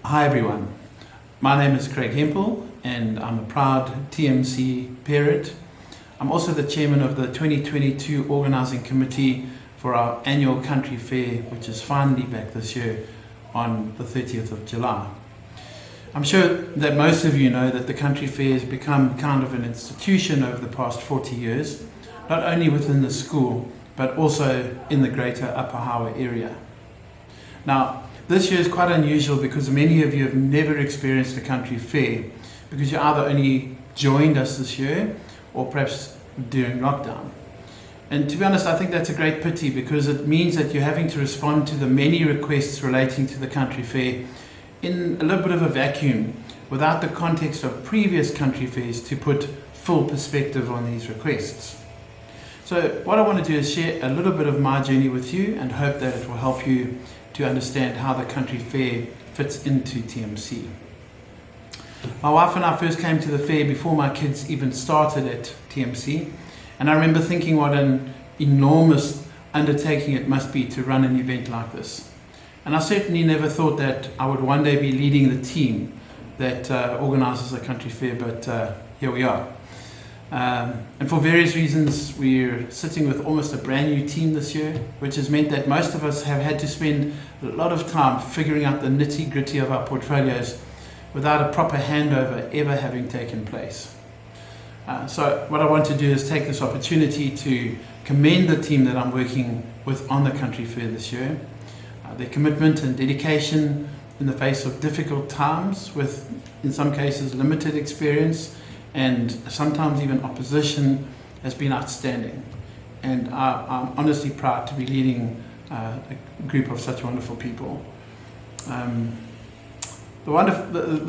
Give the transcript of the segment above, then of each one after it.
Hi everyone, my name is Craig Hemphill and I'm a proud TMC parent. I'm also the chairman of the 2022 organising committee for our annual country fair, which is finally back this year on the 30th of July. I'm sure that most of you know that the country fair has become kind of an institution over the past 40 years, not only within the school but also in the greater Upper Howe area. Now, this year is quite unusual because many of you have never experienced a country fair because you either only joined us this year or perhaps during lockdown. And to be honest, I think that's a great pity because it means that you're having to respond to the many requests relating to the country fair in a little bit of a vacuum without the context of previous country fairs to put full perspective on these requests. So what I want to do is share a little bit of my journey with you and hope that it will help you to understand how the country fair fits into TMC. My wife and I first came to the fair before my kids even started at TMC, and I remember thinking what an enormous undertaking it must be to run an event like this. And I certainly never thought that I would one day be leading the team that organises a country fair, but here we are. And for various reasons, we're sitting with almost a brand new team this year, which has meant that most of us have had to spend a lot of time figuring out the nitty-gritty of our portfolios without a proper handover ever having taken place. So what I want to do is take this opportunity to commend the team that I'm working with on the country fair this year. Their commitment and dedication in the face of difficult times with, in some cases, limited experience and sometimes even opposition has been outstanding. And I'm honestly proud to be leading a group of such wonderful people. The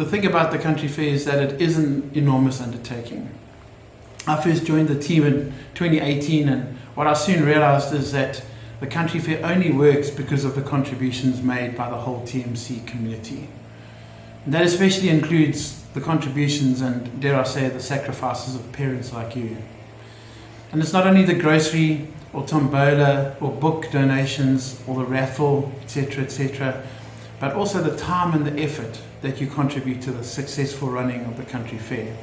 thing about the country fair is that it is an enormous undertaking. I first joined the team in 2018, and what I soon realized is that the country fair only works because of the contributions made by the whole TMC community. And that especially includes the contributions and, dare I say, the sacrifices of parents like you. And it's not only the grocery or tombola or book donations or the raffle, etc., but also the time and the effort that you contribute to the successful running of the country fair.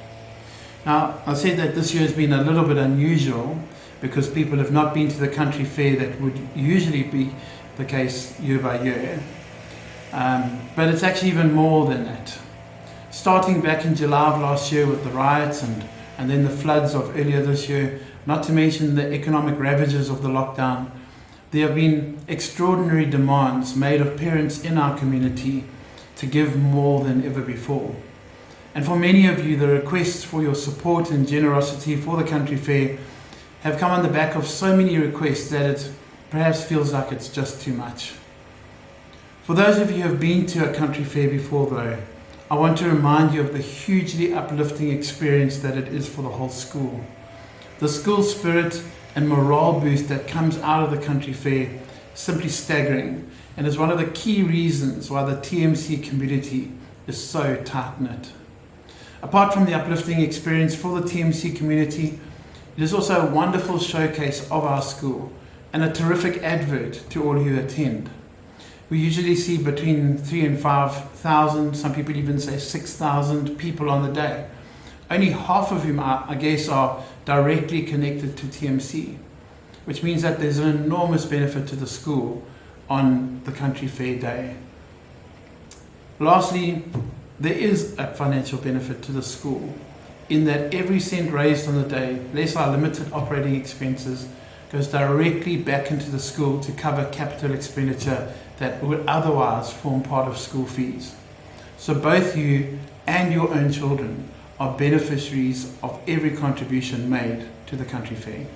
Now, I said that this year has been a little bit unusual because people have not been to the country fair that would usually be the case year by year. But it's actually even more than that. Starting back in July of last year with the riots and then the floods of earlier this year, not to mention the economic ravages of the lockdown, there have been extraordinary demands made of parents in our community to give more than ever before. And for many of you, the requests for your support and generosity for the country fair have come on the back of so many requests that it perhaps feels like it's just too much. For those of you who have been to a country fair before though, I want to remind you of the hugely uplifting experience that it is for the whole school. The school spirit and morale boost that comes out of the country fair is simply staggering and is one of the key reasons why the TMC community is so tight-knit. Apart from the uplifting experience for the TMC community, it is also a wonderful showcase of our school and a terrific advert to all who attend. We usually see between 3,000 and 5,000, some people even say 6,000 people on the day. Only half of whom, I guess, are directly connected to TMC, which means that there's an enormous benefit to the school on the country fair day. Lastly, there is a financial benefit to the school in that every cent raised on the day, less our limited operating expenses, goes directly back into the school to cover capital expenditure that would otherwise form part of school fees. So both you and your own children are beneficiaries of every contribution made to the country fair.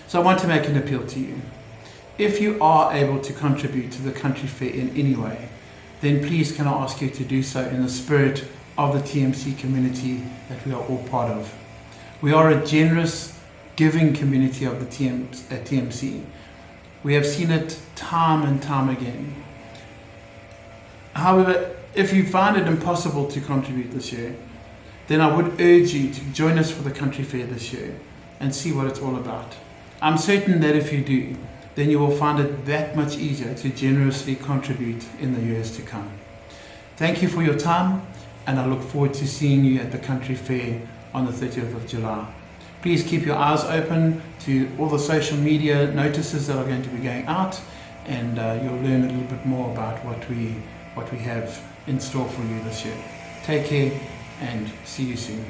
So I want to make an appeal to you. If you are able to contribute to the country fair in any way, then please can I ask you to do so in the spirit of the TMC community that we are all part of. We are a generous, giving community of the TMC. We have seen it time and time again. However, if you find it impossible to contribute this year, then I would urge you to join us for the country fair this year and see what it's all about. I'm certain that if you do, then you will find it that much easier to generously contribute in the years to come. Thank you for your time, and I look forward to seeing you at the Country Fair on the 30th of July. Please keep your eyes open to all the social media notices that are going to be going out, and you'll learn a little bit more about what we have in store for you this year. Take care and see you soon.